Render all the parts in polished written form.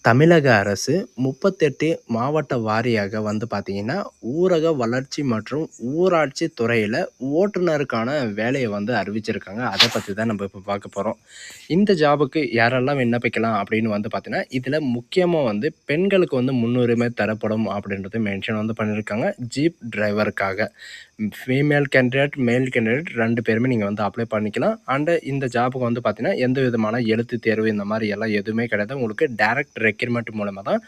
தமிழக அரசு 38 மாவட்ட வாரியாக வந்து பார்த்தீங்கன்னா, ஊரக வளர்ச்சி மற்றும் ஊராட்சி துறையில ஓட்டுநருக்கான வேலைய வந்து அறிவிச்சிருக்காங்க. அத பத்தி தான் நம்ம இப்ப பார்க்க போறோம். இந்த ஜாபுக்கு யாரெல்லாம் விண்ணப்பிக்கலாம் அப்படின்னு வந்து பார்த்தீங்கன்னா, இதில முக்கியமா வந்து பெண்களுக்கு வந்து முன்னுரிமை தரப்படும் அப்படின்றது மென்ஷன் வந்து பண்ணியிருக்காங்க. ஜீப் டிரைவருக்காக. ஃபீமேல் கேண்டிடேட், மேல் கேண்டிடேட் 2 பேருமே நீங்க வந்து அப்ளை பண்ணிக்கலாம். அண்ட் இந்த ஜாப்க்கு வந்து பார்த்தீங்கன்னா, எந்த விதமான எழுத்துத் தேர்வு இந்த மாரி எல்லாம் எதுவுமே கிடையாது. உங்களுக்கு டைரக்ட் ரெக்ரூட்மெண்ட் மூலியமா தான்,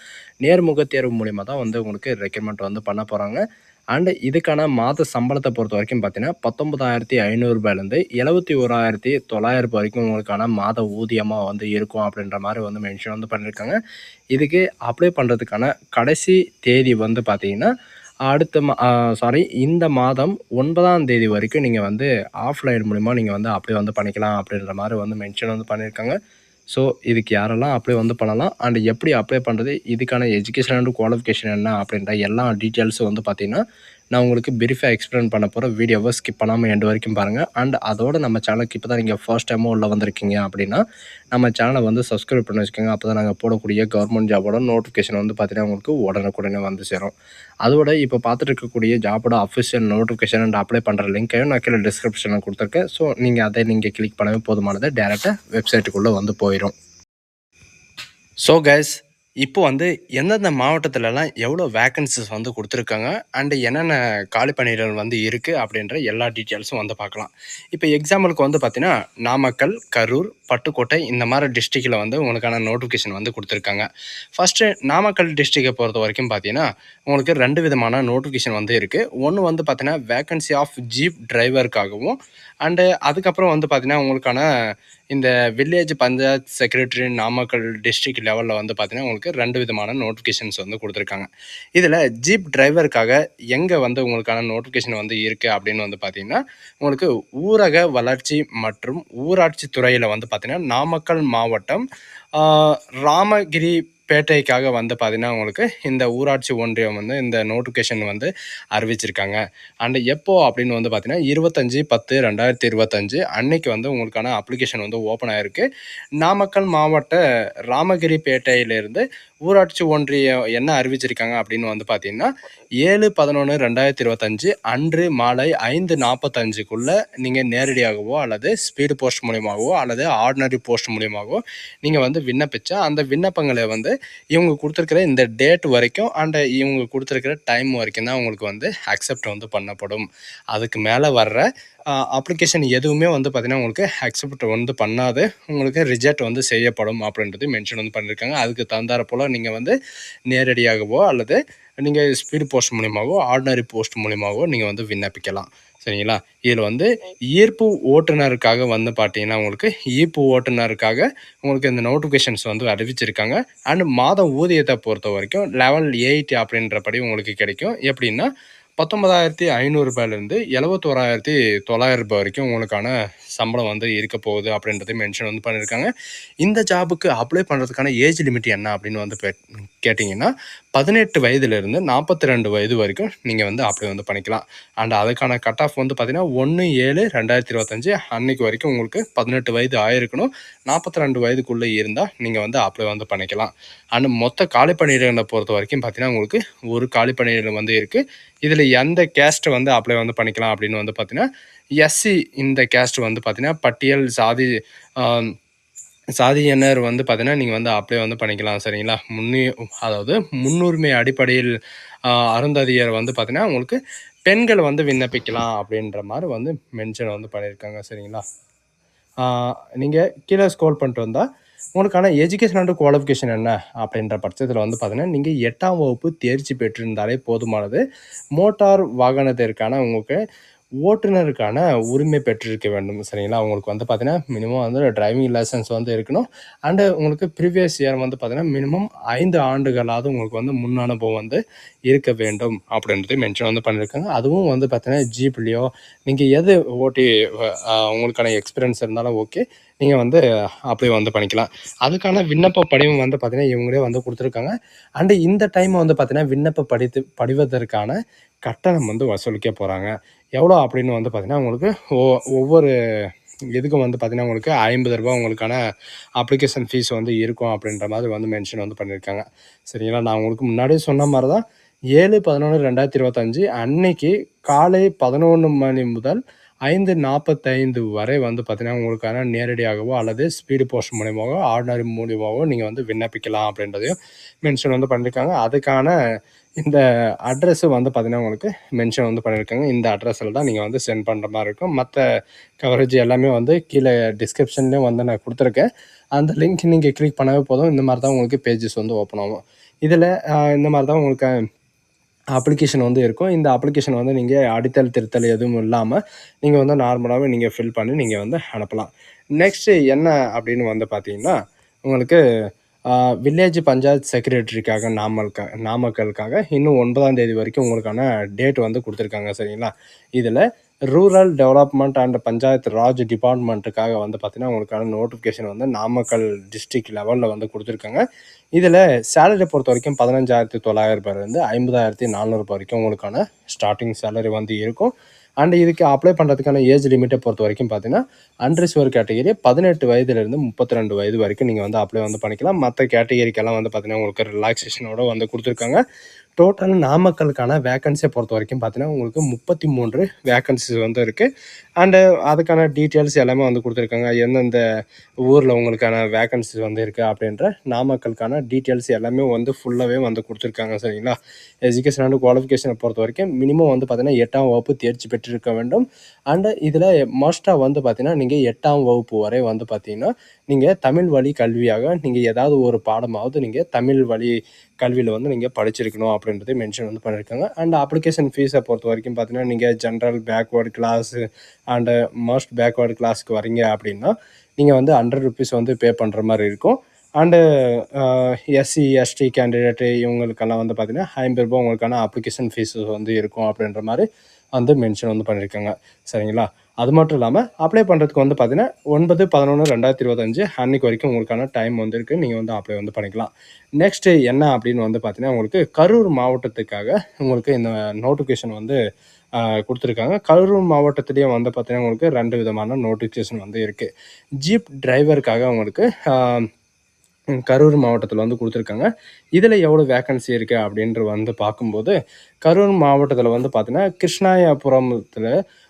நேர்முக தேர்வு மூலியமா தான் வந்து உங்களுக்கு ரெக்ரூட்மெண்ட் வந்து பண்ண போறாங்க. அண்ட் இதுக்கான மாத சம்பளத்த பொறுத்தவரைக்கும் பார்த்தீங்கன்னா, ரூ. 19,500லேருந்து ரூ. 71,900 வரைக்கும் உங்களுக்கான மாத ஊதியமா வந்து இருக்கும் அப்படின்ற மாரி வந்து மென்ஷன் வந்து பண்ணியிருக்காங்க. இதுக்கு அப்ளை பண்றதுக்கான கடைசி தேதி வந்து பார்த்தீங்கன்னா, அடுத்த மா அ சாரி இந்த மாதம் 9ஆம் தேதி வரைக்கும் நீங்க வந்து ஆஃப்லைன் மூலியமா நீங்க வந்து அப்ளை வந்து பண்ணிக்கலாம் அப்படின்ற மாரி வந்து மென்ஷன் வந்து பண்ணியிருக்காங்க. ஸோ இதுக்கு யாரெல்லாம் அப்ளை வந்து பண்ணலாம் அண்ட் எப்படி அப்ளை பண்ணுறது, இதுக்கான எஜுகேஷன் அண்ட் குவாலிஃபிகேஷன் என்ன அப்படின்ற எல்லா டீட்டெயில்ஸும் வந்து பார்த்தீங்கன்னா, நான் உங்களுக்கு பிரீஃபா எக்ஸ்பிளைன் பண்ண போகிறேன். வீடியோவை ஸ்கிப் பண்ணாமல் எண்டு வரைக்கும் பாருங்கள். அண்ட் அதோட நம்ம சேனலுக்கு இப்போ தான் நீங்கள் ஃபர்ஸ்ட் டைமாக உள்ள வந்திருக்கீங்க அப்படின்னா, நம்ம சேனலை வந்து சப்ஸ்கிரைப் பண்ணி வச்சுக்கோங்க. அப்போ தான் நாங்கள் போடக்கூடிய கவர்மெண்ட் ஜாபோட நோட்டிஃபிகேஷன் வந்து பார்த்தீங்கன்னா உங்களுக்கு உடனுக்குடனே வந்து சேரும். அதோட இப்போ பார்த்துட்டு இருக்கக்கூடிய ஜாபோட அஃபிஷியல் நோட்டிஃபிகேஷன் அண்ட் அப்ளை பண்ணுற லிங்க்கையும் நான் கீழே டிஸ்கிரிப்ஷனில் கொடுத்துருக்கேன். ஸோ நீங்கள் அதை நீங்கள் கிளிக் பண்ணவே போதுமானது, டேரெக்டாக வெப்சைட்டுக்குள்ளே வந்து போயிடும். ஸோ கைஸ், இப்போ வந்து எந்தெந்த மாவட்டத்துலலாம் எவ்வளோ வேக்கன்சிஸ் வந்து கொடுத்துருக்காங்க அண்டு என்னென்ன காலி பணியிடங்கள் வந்து இருக்குது அப்படின்ற எல்லா டீட்டெயில்ஸும் வந்து பார்க்கலாம். இப்போ எக்ஸாம்பிளுக்கு வந்து பார்த்தீங்கன்னா, நாமக்கல், கரூர், பட்டுக்கோட்டை இந்த மாதிரி டிஸ்ட்ரிக்டில் வந்து உங்களுக்கான நோட்டிஃபிகேஷன் வந்து கொடுத்துருக்காங்க. ஃபஸ்ட்டு நாமக்கல் டிஸ்ட்ரிக்டை பொறுத்த வரைக்கும் பார்த்தீங்கன்னா, உங்களுக்கு 2 விதமான நோட்டிஃபிகேஷன் வந்து இருக்குது. ஒன்று வந்து பார்த்தீங்கன்னா, வேக்கன்சி ஆஃப் ஜீப் டிரைவருக்காகவும் அண்டு அதுக்கப்புறம் வந்து பார்த்தீங்கன்னா, உங்களுக்கான இந்த village panchayat secretary Namakkal district லெவலில் வந்து பார்த்தீங்கன்னா, உங்களுக்கு 2 விதமான நோட்டிஃபிகேஷன்ஸ் வந்து கொடுத்துருக்காங்க. இதில் ஜீப் டிரைவருக்காக எங்கே வந்து உங்களுக்கான நோட்டிஃபிகேஷன் வந்து இருக்குது அப்படின்னு வந்து பார்த்தீங்கன்னா, உங்களுக்கு ஊரக வளர்ச்சி மற்றும் ஊராட்சி துறையில் வந்து பார்த்தீங்கன்னா, நாமக்கல் மாவட்டம் ராமகிரி பேட்டைக்காக வந்து பார்த்தீங்கன்னா, உங்களுக்கு இந்த ஊராட்சி ஒன்றியம் வந்து இந்த நோட்டிஃபிகேஷன் வந்து அறிவிச்சிருக்காங்க. அண்ட் எப்போ அப்படின்னு வந்து பார்த்தீங்கன்னா, 25/10/2025 அன்னைக்கு வந்து உங்களுக்கான அப்ளிகேஷன் வந்து ஓப்பன் ஆயிருக்கு. நாமக்கல் மாவட்ட ராமகிரி பேட்டையிலிருந்து ஊராட்சி ஒன்றியம் என்ன அறிவிச்சிருக்காங்க அப்படின்னு வந்து பார்த்தீங்கன்னா, 7/11/2025 அன்று மாலை 5:45க்குள்ள நீங்கள் நேரடியாகவோ அல்லது ஸ்பீடு போஸ்ட் மூலியமாகவோ அல்லது ஆர்டினரி போஸ்ட் மூலியமாகவோ நீங்கள் வந்து விண்ணப்பிச்சா, அந்த விண்ணப்பங்களை வந்து இவங்க கொடுத்துருக்கிற இந்த டேட் வரைக்கும் அண்ட் இவங்க கொடுத்துருக்கிற டைம் வரைக்கும் தான் உங்களுக்கு வந்து அக்செப்ட் வந்து பண்ணப்படும். அதுக்கு மேலே வர்ற அப்ளிகேஷன் எதுவுமே வந்து பார்த்தீங்கன்னா, உங்களுக்கு அக்செப்ட் வந்து பண்ணாது, உங்களுக்கு ரிஜெக்ட் வந்து செய்யப்படும் அப்படின்றது மென்ஷன் வந்து பண்ணியிருக்காங்க. அதுக்கு தகுந்தாற் போல் நீங்கள் வந்து நேரடியாகவோ அல்லது நீங்கள் ஸ்பீடு போஸ்ட் மூலியமாகவோ ஆர்டினரி போஸ்ட் மூலியமாகவோ நீங்கள் வந்து விண்ணப்பிக்கலாம். சரிங்களா? இதில் வந்து ஈர்ப்பு ஓட்டுநருக்காக வந்து பார்த்தீங்கன்னா, உங்களுக்கு ஈர்ப்பு ஓட்டுநருக்காக உங்களுக்கு இந்த நோட்டிஃபிகேஷன்ஸ் வந்து அறிவிச்சிருக்காங்க. அண்ட் மாத ஊதியத்தை பொறுத்த வரைக்கும் லெவல் 8 அப்படின்றபடி உங்களுக்கு கிடைக்கும். எப்படின்னா, ரூ. 19,500லேருந்து ரூ. 71,900 வரைக்கும் உங்களுக்கான சம்பளம் வந்து இருக்க போகுது அப்படின்றத மென்ஷன் வந்து பண்ணியிருக்காங்க. இந்த ஜாபுக்கு அப்ளை பண்ணுறதுக்கான ஏஜ் லிமிட் என்ன அப்படின்னு வந்து கேட்டிங்கன்னா, 18 வயதுலேருந்து 42 வயது வரைக்கும் நீங்கள் வந்து அப்ளை வந்து பண்ணிக்கலாம். அண்ட் அதுக்கான கட் ஆஃப் வந்து பார்த்தீங்கன்னா, 1/7/2025 அன்னைக்கு வரைக்கும் உங்களுக்கு 18 வயது ஆயிருக்கணும். 42 வயதுக்குள்ளே இருந்தால் நீங்கள் வந்து அப்ளை வந்து பண்ணிக்கலாம். அண்ட் மொத்த காலி பணியிடங்களை பொறுத்த வரைக்கும் பார்த்தீங்கன்னா, உங்களுக்கு ஒரு காலி பணியிடம் வந்து இருக்குது. இதில் எந்த கேஸ்ட்டை வந்து அப்ளை வந்து பண்ணிக்கலாம் அப்படின்னு வந்து பார்த்தீங்கன்னா, எஸ்சி இந்த கேஸ்ட் வந்து பார்த்தீங்கன்னா, பட்டியல் சாதியினர் வந்து பார்த்தீங்கன்னா, நீங்கள் வந்து அப்ளை வந்து பண்ணிக்கலாம். சரிங்களா? அதாவது முன்னுரிமை அடிப்படையில் அருந்ததியர் வந்து பார்த்தீங்கன்னா, உங்களுக்கு பெண்கள் வந்து விண்ணப்பிக்கலாம் அப்படின்ற மாதிரி வந்து மென்ஷன் வந்து பண்ணியிருக்காங்க. சரிங்களா? நீங்கள் கீழே ஸ்க்ரோல் பண்ணிட்டு வந்தால் உங்களுக்கான எஜுகேஷன் அண்ட் குவாலிஃபிகேஷன் என்ன அப்படின்ற பட்சத்தில் வந்து பார்த்தீங்கன்னா, நீங்கள் 8ஆம் வகுப்பு தேர்ச்சி பெற்றிருந்தாலே போதுமானது. மோட்டார் வாகனத்திற்கான உங்களுக்கு ஓட்டுநருக்கான உரிமை பெற்றிருக்க வேண்டும். சரிங்களா? உங்களுக்கு வந்து பார்த்தீங்கன்னா, மினிமம் வந்து டிரைவிங் லைசன்ஸ் வந்து இருக்கணும். அண்டு உங்களுக்கு ப்ரீவியஸ் இயர் வந்து பார்த்தீங்கன்னா, மினிமம் 5 ஆண்டுகளாவது உங்களுக்கு வந்து முன் அனுபவம் வந்து இருக்க வேண்டும் அப்படின்றது மென்ஷன் வந்து பண்ணியிருக்காங்க. அதுவும் வந்து பார்த்தீங்கன்னா, ஜீப்லேயோ நீங்கள் எது ஓட்டி உங்களுக்கான எக்ஸ்பீரியன்ஸ் இருந்தாலும் ஓகே, நீங்கள் வந்து அப்ளை வந்து பண்ணிக்கலாம். அதுக்கான விண்ணப்ப படிவம் வந்து பார்த்தீங்கன்னா, இவங்களே வந்து கொடுத்துருக்காங்க. அண்டு இந்த டைம் வந்து பார்த்தீங்கன்னா, விண்ணப்ப படிவதற்கான கட்டணம் வந்து வசூலிக்க போகிறாங்க. எவ்வளோ அப்படின்னு வந்து பார்த்தீங்கன்னா, உங்களுக்கு ஒவ்வொரு இதுக்கும் வந்து பார்த்தீங்கன்னா உங்களுக்கு ரூ. 50 உங்களுக்கான அப்ளிகேஷன் ஃபீஸ் வந்து இருக்கும் அப்படின்ற மாதிரி வந்து மென்ஷன் வந்து பண்ணியிருக்காங்க. சரிங்களா? நான் உங்களுக்கு முன்னாடியே சொன்ன மாரி தான் 7/11/2025 அன்னைக்கு காலை 11 மணி முதல் 5:45 வரை வந்து பார்த்தீங்கன்னா, உங்களுக்கான நேரடியாகவோ அல்லது ஸ்பீடு போஸ்ட் மூலியமாவோ, ஆர்டினரி மூலியமாவோ நீங்க வந்து விண்ணப்பிக்கலாம் அப்படின்றதையும் மென்ஷன் வந்து பண்ணியிருக்காங்க. அதுக்கான இந்த அட்ரஸ் வந்து பார்த்தீங்கன்னா, உங்களுக்கு மென்ஷன் வந்து பண்ணியிருக்காங்க. இந்த அட்ரஸில தான் நீங்க வந்து சென்ட் பண்ற மாரி இருக்கும். மத்த கவரேஜ் எல்லாமே வந்து கீழ டிஸ்கிரிப்ஷன்லயும் வந்து நான் குடுத்துருக்கேன். அந்த லிங்க் நீங்க கிளிக் பண்ணாவே போதும். இந்த மாரி தான் உங்களுக்கு பேஜஸ் வந்து ஓப்பன் ஆகும். இதில இந்த மாரி தான் உங்களுக்கு அப்ளிகேஷன் வந்து இருக்கும். இந்த அப்ளிகேஷன் வந்து நீங்க அடித்தல், திருத்தல் எதுவும் இல்லாம, நீங்க வந்து நார்மலாவே நீங்க ஃபில் பண்ணி நீங்க வந்து அனுப்பலாம். நெக்ஸ்ட்டு என்ன அப்படின்னு வந்து பார்த்தீங்கன்னா, உங்களுக்கு அ வில்லேஜ் பஞ்சாயத் செக்ரட்டரிக்காக நாமக்கலுக்காக இன்னும் 9ஆம் தேதி வரைக்கும் உங்களுக்கான டேட் வந்து குடுத்துருக்காங்க. சரிங்களா? இதில rural development and Panchayat Raj டிபார்ட்மெண்ட்டுக்காக வந்து பார்த்தீங்கன்னா, உங்களுக்கான நோட்டிஃபிகேஷன் வந்து நாமக்கல் டிஸ்ட்ரிக்ட் லெவல்ல வந்து குடுத்துருக்காங்க. இதில சேலரிய பொறுத்தவரைக்கும் ரூ. 15,900 ரூ. 50,400 வரைக்கும் உங்களுக்கான ஸ்டார்ட்டிங் சேலரி வந்து இருக்கும். அண்ட் இதுக்கு அப்ளை பண்ணுறதுக்கான ஏஜ் லிமிட்ட பொறுத்தவரைக்கும் பார்த்தீங்கன்னா, அன்ரிசர்வ்டு கேட்டகரி 18 வயதிலிருந்து 32 வயது வரைக்கும் நீங்க வந்து அப்ளை வந்து பண்ணிக்கலாம். மத்த கேட்டகரிக்கெல்லாம் வந்து பார்த்தீங்கன்னா, உங்களுக்கு ரிலாக்சேஷனோட வந்து குடுத்துருக்காங்க. டோட்டல் நாமக்கலுக்கான வேக்கன்சிய பொறுத்தவரைக்கும் பார்த்தீங்கன்னா, உங்களுக்கு 33 வேக்கன்சிஸ் வந்து இருக்கு. அண்டு அதுக்கான டீட்டெயில்ஸ் எல்லாமே வந்து குடுத்துருக்காங்க. எந்தெந்த ஊர்ல உங்களுக்கான வேக்கன்சிஸ் வந்து இருக்கு அப்படின்ற நாமக்கலுக்கான டீட்டெயில்ஸ் எல்லாமே வந்து ஃபுல்லாவே வந்து குடுத்துருக்காங்க. சரிங்களா? எஜுகேஷன் அண்ட் குவாலிஃபிகேஷன பொறுத்தவரைக்கும் மினிமம் வந்து பார்த்தீங்கன்னா, 8ஆம் வகுப்பு தேர்ச்சி பெற்றிருக்க வேண்டும். அண்ட் இதில மஸ்ட்டா வந்து பார்த்தீங்கன்னா, நீங்க 8ஆம் வகுப்பு வரை வந்து பார்த்தீங்கன்னா, நீங்க தமிழ் வழி கல்வியாக நீங்க ஏதாவது ஒரு பாடமாவது நீங்க தமிழ் வழி கல்வியில வந்து நீங்க படிச்சிருக்கணும் அப்படின்றத மென்ஷன் வந்து பண்ணியிருக்காங்க. அண்ட் அப்ளிகேஷன் ஃபீஸ பொறுத்தவரைக்கும் பார்த்தீங்கன்னா, நீங்க general backward class and most backward கிளாஸ்க்கு வரீங்க அப்படின்னா, நீங்க வந்து ₹100 வந்து பே பண்ற மாரி இருக்கும். அண்டு எஸ்சி, எஸ்டி கேண்டிடேட் இவங்களுக்கெல்லாம் வந்து பார்த்தீங்கன்னா, ₹50 உங்களுக்கான அப்ளிகேஷன் ஃபீஸ் வந்து இருக்கும் அப்படின்ற மாரி வந்து மென்ஷன் வந்து பண்ணியிருக்காங்க. சரிங்களா? அது மட்டும் இல்லாம அப்ளை பண்றதுக்கு வந்து பார்த்தீங்கன்னா, 9/11/2025 அன்னைக்கு வரைக்கும் உங்களுக்கான டைம் வந்து இருக்கு. நீங்க வந்து அப்ளை வந்து பண்ணிக்கலாம். நெக்ஸ்ட் என்ன அப்படின்னு வந்து பார்த்தீங்கன்னா, உங்களுக்கு கரூர் மாவட்டத்துக்காக உங்களுக்கு இந்த நோட்டிஃபிகேஷன் வந்து குடுத்துருக்காங்க. கரூர் மாவட்டத்திலேயே வந்து பார்த்தீங்கன்னா, உங்களுக்கு 2 விதமான நோட்டிஃபிகேஷன் வந்து இருக்கு. ஜீப் டிரைவருக்காக உங்களுக்கு கரூர் மாவட்டத்தில வந்து குடுத்துருக்காங்க. இதில எவ்வளோ வேக்கன்சி இருக்கு அப்படின்று வந்து பார்க்கும்போது, கரூர் மாவட்டத்தில வந்து பார்த்தீங்கன்னா, கிருஷ்ணாயபுரத்தில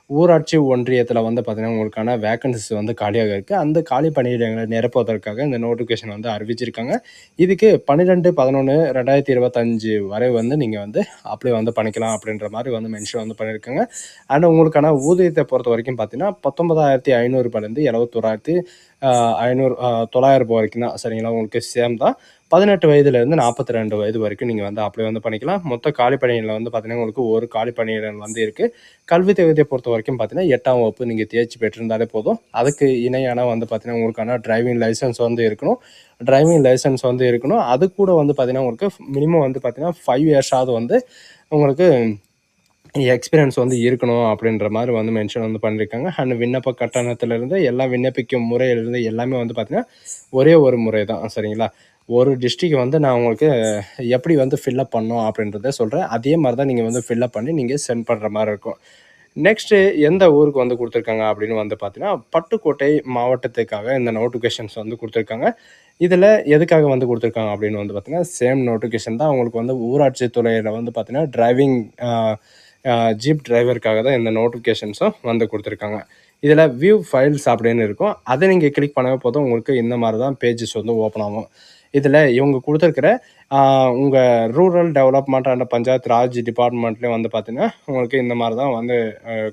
ஊராட்சி ஒன்றியத்தில வந்து பார்த்தீங்கன்னா, உங்களுக்கான வேக்கன்சிஸ் வந்து காலியாக இருக்கு. அந்த காலி பணியிடங்களை நிரப்புவதற்காக இந்த நோட்டிஃபிகேஷன் வந்து அறிவிச்சிருக்காங்க. இதுக்கு 12/11/2025 வரை வந்து நீங்க வந்து அப்ளை வந்து பண்ணிக்கலாம் அப்படின்ற மாரி வந்து மென்ஷன் வந்து பண்ணியிருக்காங்க. அண்ட் உங்களுக்கான ஊதியத்த பொறுத்தவரைக்கும் பார்த்தீங்கன்னா, 19,500 71,500 900 வரைக்கும் தான். சரிங்களா? உங்களுக்கு சேம் தான். 18 வயதிலிருந்து 42 வயது வரைக்கும் நீங்க வந்து அப்ளை வந்து பண்ணிக்கலாம். மொத்த காலி பணியிடங்கள் வந்து பார்த்தீங்கன்னா, உங்களுக்கு ஒரு காலி பணியிடம் வந்து இருக்கு. கல்வி தகுதிய பொறுத்தவரைக்கும் பார்த்தீங்கன்னா, 8ஆம் வகுப்பு நீங்க தேர்ச்சி பெற்றிருந்தாலே போதும். அதுக்கு இணையான வந்து பார்த்தீங்கன்னா, உங்களுக்கான டிரைவிங் லைசென்ஸ் வந்து இருக்கணும். டிரைவிங் லைசென்ஸ் வந்து இருக்கணும். அது கூட வந்து பார்த்தீங்கன்னா, உங்களுக்கு மினிமம் வந்து பார்த்தீங்கன்னா, 5 இயர்ஸாவது வந்து உங்களுக்கு எக்ஸ்பீரியன்ஸ் வந்து இருக்கணும் அப்படின்ற மாரி வந்து மென்ஷன் வந்து பண்ணியிருக்காங்க. அண்ட் விண்ணப்ப கட்டணத்திலிருந்து எல்லாம் விண்ணப்பிக்கும் முறையிலிருந்து எல்லாமே வந்து பார்த்தீங்கன்னா, ஒரே ஒரு முறை தான். சரிங்களா? ஒரு டிஸ்ட்ரிக்ட் வந்து நான் உங்களுக்கு எப்படி வந்து ஃபில்லப் பண்ணணும் அப்படின்றத சொல்றேன். அதே மாரி தான் நீங்க வந்து ஃபில்லப் பண்ணி நீங்க சென்ட் பண்ற மாரி இருக்கும். நெக்ஸ்ட்டு எந்த ஊருக்கு வந்து குடுத்துருக்காங்க அப்படின்னு வந்து பார்த்தீங்கன்னா, பட்டுக்கோட்டை மாவட்டத்துக்காக இந்த நோட்டிஃபிகேஷன்ஸ் வந்து குடுத்துருக்காங்க. இதில எதுக்காக வந்து குடுத்துருக்காங்க அப்படின்னு வந்து பார்த்தீங்கன்னா, சேம் நோட்டிஃபிகேஷன் தான் உங்களுக்கு வந்து ஊராட்சி துறையில வந்து பார்த்தீங்கன்னா, டிரைவிங் அ அ ஜீப் டிரைவருக்காக தான் இந்த நோட்டிஃபிகேஷன்ஸும் வந்து குடுத்துருக்காங்க. இதில வியூ ஃபைல்ஸ் அப்படின்னு இருக்கும். அத நீங்க கிளிக் பண்ணவே போதும். உங்களுக்கு இந்த மாரி தான் பேஜஸ் வந்து ஓப்பன் ஆகும். இதில இவங்க குடுத்துருக்கிற ஆ உங்க rural development and Panchayat Raj டிபார்ட்மெண்ட்லயும் வந்து பார்த்தீங்கன்னா, உங்களுக்கு இந்த மாரி தான் வந்து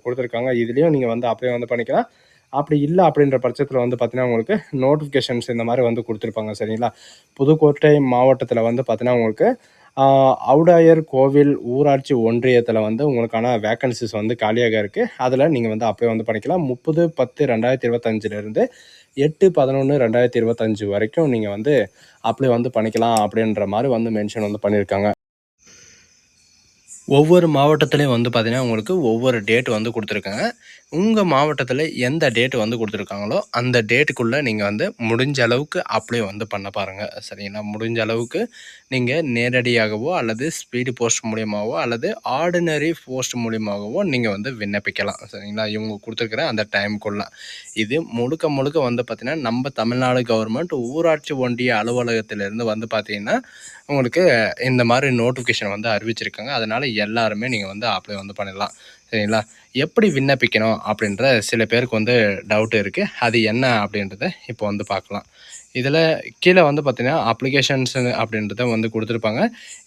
குடுத்துருக்காங்க. இதுலயும் நீங்க வந்து அப்ளை வந்து பண்ணிக்கலாம். அப்படி இல்ல அப்படின்ற பட்சத்தில வந்து பார்த்தீங்கன்னா, உங்களுக்கு நோட்டிஃபிகேஷன்ஸ் இந்த மாரி வந்து குடுத்துருப்பாங்க. சரிங்களா? புதுக்கோட்டை மாவட்டத்தில வந்து பார்த்தீங்கன்னா, உங்களுக்கு ஆ அவுடாயர் கோவில் ஊராட்சி ஒன்றியத்தில வந்து உங்களுக்கான வேக்கன்சிஸ் வந்து காலியாக இருக்கு. அதில நீங்க வந்து அப்ளை வந்து பண்ணிக்கலாம். 30/10/2025லிருந்து 8/11/2025 வரைக்கும் நீங்க வந்து அப்ளை வந்து பண்ணிக்கலாம் அப்படின்ற மாரி வந்து மென்ஷன் வந்து பண்ணியிருக்காங்க. ஒவ்வொரு மாவட்டத்திலயும் வந்து பார்த்தீங்கன்னா, உங்களுக்கு ஒவ்வொரு டேட் வந்து குடுத்துருக்காங்க. உங்க மாவட்டத்தில எந்த டேட் வந்து குடுத்துருக்காங்களோ, அந்த டேட்டுக்குள்ள நீங்க வந்து முடிஞ்ச அளவுக்கு அப்ளை வந்து பண்ண பாருங்க. சரிங்களா? முடிஞ்ச அளவுக்கு நீங்க நேரடியாகவோ, அல்லது ஸ்பீடு போஸ்ட் மூலியமாவோ, அல்லது ஆர்டினரி போஸ்ட் மூலியமாகவோ நீங்க வந்து விண்ணப்பிக்கலாம். சரிங்களா? இவங்க குடுத்துருக்கிற அந்த டைம்க்குள்ள. இது முழுக்க முழுக்க வந்து பார்த்தீங்கன்னா, நம்ம தமிழ்நாடு கவர்மெண்ட் ஊராட்சி ஒன்றிய அலுவலகத்திலிருந்து வந்து பார்த்தீங்கன்னா, உங்களுக்கு இந்த மாரி நோட்டிஃபிகேஷன் வந்து அறிவிச்சிருக்காங்க. அதனால எல்லாருமே நீங்க வந்து அப்ளை வந்து பண்ணிடலாம். சரிங்களா? எப்படி விண்ணப்பிக்கணும் அப்படின்ற சில பேருக்கு வந்து டவுட் இருக்கு. அது என்ன அப்படின்றத இப்போ வந்து பார்க்கலாம். இதில கீழ வந்து பார்த்தீங்கன்னா, அப்ளிகேஷன்ஸ் அப்படின்றத வந்து குடுத்துருப்பாங்க.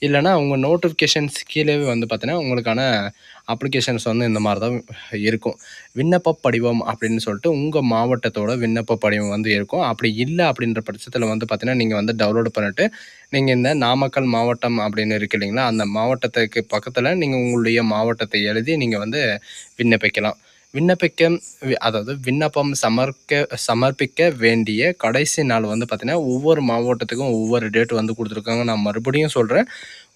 இல்லன்னா உங்க நோட்டிஃபிகேஷன்ஸ் கீழவே வந்து பார்த்தீங்கன்னா, உங்களுக்கான அப்ளிகேஷன்ஸ் வந்து இந்த மாரி தான் இருக்கும். விண்ணப்ப படிவம் அப்படின்னு சொல்லிட்டு உங்க மாவட்டத்தோட விண்ணப்ப படிவம் வந்து இருக்கும். அப்படி இல்ல அப்படின்ற பட்சத்தில வந்து பார்த்தீங்கன்னா, நீங்க வந்து டவுன்லோட் பண்ணிட்டு, நீங்க இந்த நாமக்கல் மாவட்டம் அப்படின்னு இருக்கு இல்லைங்களா? அந்த மாவட்டத்துக்கு பக்கத்தில நீங்க உங்களுடைய மாவட்டத்தை எழுதி நீங்க வந்து விண்ணப்பிக்கலாம். விண்ணப்பிக்க அதாவது விண்ணப்பம் சமர்ப்பிக்க வேண்டிய கடைசி நாள் வந்து பார்த்தீங்கன்னா, ஒவ்வொரு மாவட்டத்துக்கும் ஒவ்வொரு டேட் வந்து குடுத்துருக்காங்க. நான் மறுபடியும் சொல்றேன்.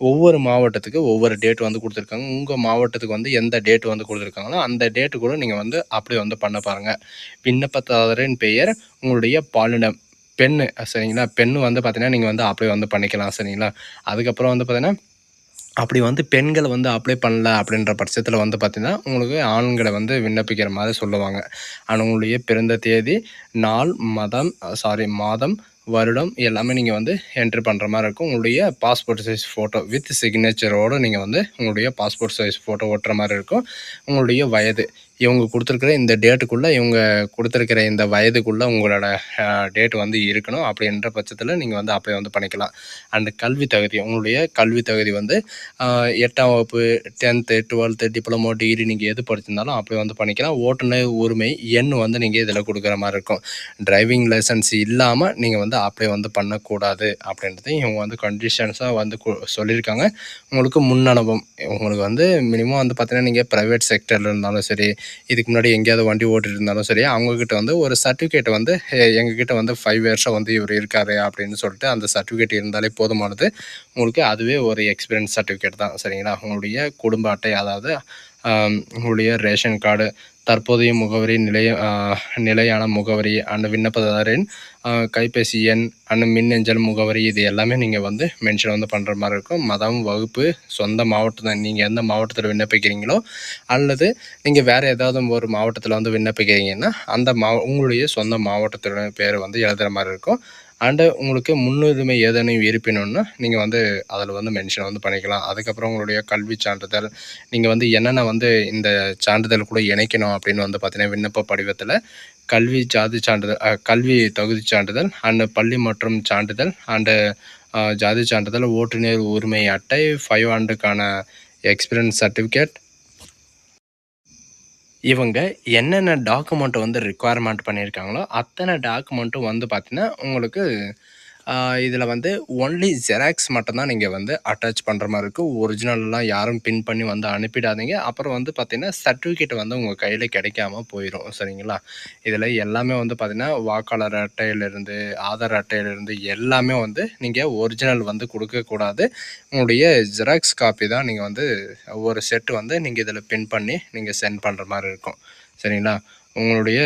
ஒவ்வொரு மாவட்டத்துக்கு ஒவ்வொரு டேட் வந்து குடுத்துருக்காங்க. உங்க மாவட்டத்துக்கு வந்து எந்த டேட் வந்து குடுத்துருக்காங்களோ, அந்த டேட்டுக்குள்ள நீங்க வந்து அப்ளை வந்து பண்ண பாருங்க. விண்ணப்பதாரரின் பெயர், உங்களுடைய பாலினம் பெண்ணு சரிங்களா? பெண்ணு வந்து பார்த்தீங்கன்னா, நீங்க வந்து அப்ளை வந்து பண்ணிக்கலாம் சரிங்களா? அதுக்கப்புறம் வந்து பார்த்தீங்கன்னா அப்படி வந்து பெண்கள் வந்து அப்ளை பண்ணல அப்படின்ற பட்சத்தில வந்து பார்த்தீங்கன்னா, உங்களுக்கு ஆண்கள வந்து விண்ணப்பிக்கிற மாரி சொல்லுவாங்க. ஆனா உங்களுடைய பிறந்த தேதி, நாள், மாதம், வருடம் எல்லாமே நீங்க வந்து என்ட்ரி பண்ற மாரி இருக்கும். உங்களுடைய பாஸ்போர்ட் சைஸ் ஃபோட்டோ வித் சிக்னேச்சரோட நீங்க வந்து உங்களுடைய பாஸ்போர்ட் சைஸ் ஃபோட்டோ ஒட்டுற மாரி இருக்கும். உங்களுடைய வயது, இவங்க குடுத்துருக்கிற இந்த டேட்டுக்குள்ள, இவங்க குடுத்துருக்கிற இந்த வயதுக்குள்ள உங்களோட டேட் வந்து இருக்கணும். அப்படின்ற பட்சத்தில நீங்க வந்து அப்ளை வந்து பண்ணிக்கலாம். அண்ட் கல்வி தகுதி, உங்களுடைய கல்வி தகுதி வந்து 8ஆம் வகுப்பு, 10த், 12த் டிப்ளமோ, டிகிரி நீங்க எது படிச்சிருந்தாலும் அப்ளை வந்து பண்ணிக்கலாம். ஓட்டுநர் உரிமை எண் வந்து நீங்க இதில குடுக்குற மாரி இருக்கும். டிரைவிங் லைசென்ஸ் இல்லாம நீங்க வந்து அப்ளை வந்து பண்ணக்கூடாது அப்படின்றதையும் இவங்க வந்து கண்டிஷன்ஸா வந்து சொல்லியிருக்காங்க. உங்களுக்கு முன் அனுபவம், உங்களுக்கு வந்து மினிமம் வந்து பார்த்தீங்கன்னா, நீங்க பிரைவேட் செக்டர்ல இருந்தாலும் சரி, இதுக்கு முன்னாடி எங்கேயாவது வண்டி ஓட்டிட்டு இருந்தாலும் சரி, அவங்ககிட்ட வந்து ஒரு சர்டிஃபிகேட் வந்து எங்ககிட்ட வந்து 5 இயர்ஸா வந்து இவரு இருக்காரு அப்படின்னு சொல்லிட்டு அந்த சர்டிஃபிகேட் இருந்தாலே போதுமானது. உங்களுக்கு அதுவே ஒரு எக்ஸ்பீரியன்ஸ் சர்டிஃபிகேட் தான் சரிங்களா? உங்களுடைய குடும்ப அட்டை அதாவது உங்களுடைய ரேஷன் கார்டு, தற்போதைய முகவரி, நிலையான முகவரி அண்ட் விண்ணப்பதாரரின் கைபேசி எண் அண்ட் மின்னஞ்சல் முகவரி இது எல்லாமே நீங்க வந்து மென்ஷன் வந்து பண்ற மாரி இருக்கும். மதம், வகுப்பு, சொந்த மாவட்டம் நீங்க எந்த மாவட்டத்தில விண்ணப்பிக்கிறீங்களோ, அல்லது நீங்க வேற ஏதாவது ஒரு மாவட்டத்தில வந்து விண்ணப்பிக்கிறீங்கன்னா, அந்த உங்களுடைய சொந்த மாவட்டத்தோட பேர வந்து எழுதுற மாரி இருக்கும். அண்டு உங்களுக்கு முன்னுரிமை ஏதேனும் இருப்பினும்னா, நீங்க வந்து அதில வந்து மென்ஷன் வந்து பண்ணிக்கலாம். அதுக்கப்புறம் உங்களுடைய கல்வி சான்றிதழ், நீங்க வந்து என்னென்ன வந்து இந்த சான்றிதழ் கூட இணைக்கணும் அப்படின்னு வந்து பார்த்தீங்கன்னா, விண்ணப்ப படிவத்தில கல்வி ஜாதி சான்றிதழ் கல்வி தகுதி சான்றிதழ் அண்ட் பள்ளி மற்றும் சான்றிதழ் அண்டு ஜாதி சான்றிதழ், ஓட்டுநர் உரிமை அட்டை, 5 ஆண்டுக்கான எக்ஸ்பீரியன்ஸ் சர்டிஃபிகேட் இவங்க என்னென்ன டாக்குமெண்ட் வந்து ரிக்வயர்மெண்ட் பண்ணியிருக்காங்களோ, அத்தனை டாக்குமெண்ட்டும் வந்து பார்த்தீங்கன்னா, உங்களுக்கு இதில வந்து ஒன்லி ஜெராக்ஸ் மட்டும் தான் நீங்க வந்து அட்டாச் பண்ற மாரி இருக்கும். ஒரிஜினல்லாம் யாரும் பின் பண்ணி வந்து அனுப்பிடாதீங்க. அப்புறம் வந்து பார்த்தீங்கன்னா, சர்டிஃபிகேட் வந்து உங்க கையில கிடைக்காம போயிரும். சரிங்களா? இதில எல்லாமே வந்து பார்த்தீங்கன்னா, வாக்காளர் அட்டையிலிருந்து, ஆதார் அட்டையிலிருந்து எல்லாமே வந்து நீங்க ஒரிஜினல் வந்து குடுக்கக்கூடாது. உங்களுடைய ஜெராக்ஸ் காப்பி தான் நீங்க வந்து ஒரு செட் வந்து நீங்க இதில பின் பண்ணி நீங்க சென்ட் பண்ற மாரி இருக்கும். சரிங்களா? உங்களுடைய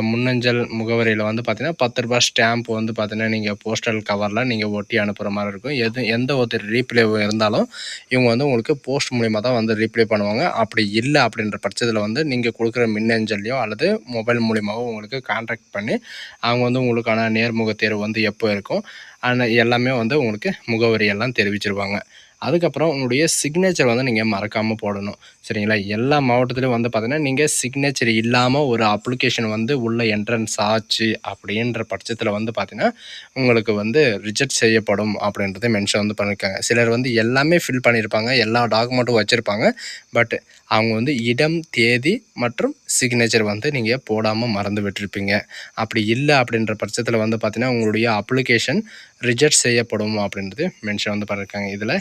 முன்னஞ்சல் முகவரியில வந்து பார்த்தீங்கன்னா, ரூ. 10 ஸ்டாம்ப் வந்து பார்த்தீங்கன்னா, நீங்க போஸ்டல் கவர்ல நீங்க ஒட்டி அனுப்புற மாரி இருக்கும். எந்த ஒரு ரீப்ளே இருந்தாலும், இவங்க வந்து உங்களுக்கு போஸ்ட் மூலியமா தான் வந்து ரீப்ளே பண்ணுவாங்க. அப்படி இல்ல அப்படின்ற பட்சத்தில வந்து நீங்க குடுக்குற மின்னஞ்சல்லயோ அல்லது மொபைல் மூலியமாவோ உங்களுக்கு கான்டாக்ட் பண்ணி, அவங்க வந்து உங்களுக்கான நேர்முக தேர்வு வந்து எப்போ இருக்கும், எல்லாமே வந்து உங்களுக்கு முகவரி எல்லாம் தெரிவிச்சுருவாங்க. அதுக்கப்புறம் உங்களுடைய சிக்னேச்சர் வந்து நீங்க மறக்காம போடணும். சரிங்களா? எல்லா மாவட்டத்திலும் வந்து பார்த்தீங்கன்னா, நீங்க சிக்னேச்சர் இல்லாம ஒரு அப்ளிகேஷன் வந்து உள்ள என்ட்ரன்ஸ் ஆச்சு அப்படின்ற பட்சத்தில வந்து பார்த்தீங்கன்னா, உங்களுக்கு வந்து ரிஜெக்ட் செய்யப்படும் அப்படின்றத மென்ஷன் வந்து பண்ணியிருக்காங்க. சிலர் வந்து எல்லாமே ஃபில் பண்ணியிருப்பாங்க. எல்லா டாக்குமெண்ட்டும் வச்சிருப்பாங்க. பட் அவங்க வந்து இடம், தேதி மற்றும் சிக்னேச்சர் வந்து நீங்க போடாம மறந்து விட்டுருப்பீங்க. அப்படி இல்ல அப்படின்ற பட்சத்தில வந்து பார்த்தீங்கன்னா, உங்களுடைய அப்ளிகேஷன் ரிஜெக்ட் செய்யப்படும் அப்படின்றது மென்ஷன் வந்து பண்ணியிருக்காங்க. இதில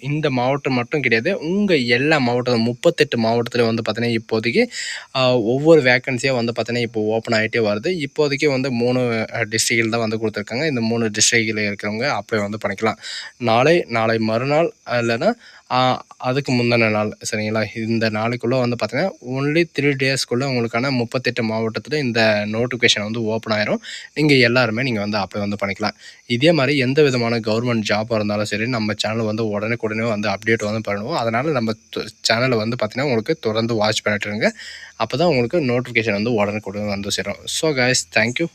இந்த மாவட்டம் மட்டும் கிடையாது. உங்க எல்லா மாவட்டம் 38 மாவட்டத்தில வந்து பார்த்தீங்கன்னா, இப்போதைக்கு அ ஒவ்வொரு வேக்கன்சியா வந்து பார்த்தீங்கன்னா, இப்போ ஓப்பன் ஆயிட்டே வருது. இப்போதைக்கு வந்து 3 டிஸ்ட்ரிக்ட்ல தான் வந்து குடுத்துருக்காங்க. இந்த 3 டிஸ்ட்ரிக்ட்ல இருக்கிறவங்க அப்ளை வந்து பண்ணிக்கலாம். நாளை மறுநாள் இல்லன்னா ஆ அதுக்கு முந்தின நாள் சரிங்களா? இந்த நாளைக்குள்ள வந்து பார்த்தீங்கன்னா, ஒன்லி 3 டேஸ்க்குள்ள உங்களுக்கான 38 மாவட்டத்தில இந்த நோட்டிஃபிகேஷன் வந்து ஓப்பன் ஆயிரும். நீங்க எல்லாருமே நீங்க வந்து அப்ளை வந்து பண்ணிக்கலாம். இதே மாரி எந்த விதமான கவர்மெண்ட் ஜாப்பா இருந்தாலும் சரி, நம்ம சேனல் வந்து உடனுக்குடனே வந்து அப்டேட் வந்து பண்ணுவோம். அதனால நம்ம சேனல வந்து பார்த்தீங்கன்னா, உங்களுக்கு தொடர்ந்து வாட்ச் பண்ணிட்டு இருங்க. அப்பதான் உங்களுக்கு நோட்டிஃபிகேஷன் வந்து உடனுக்குடன் வந்து சேரும். So guys thank you.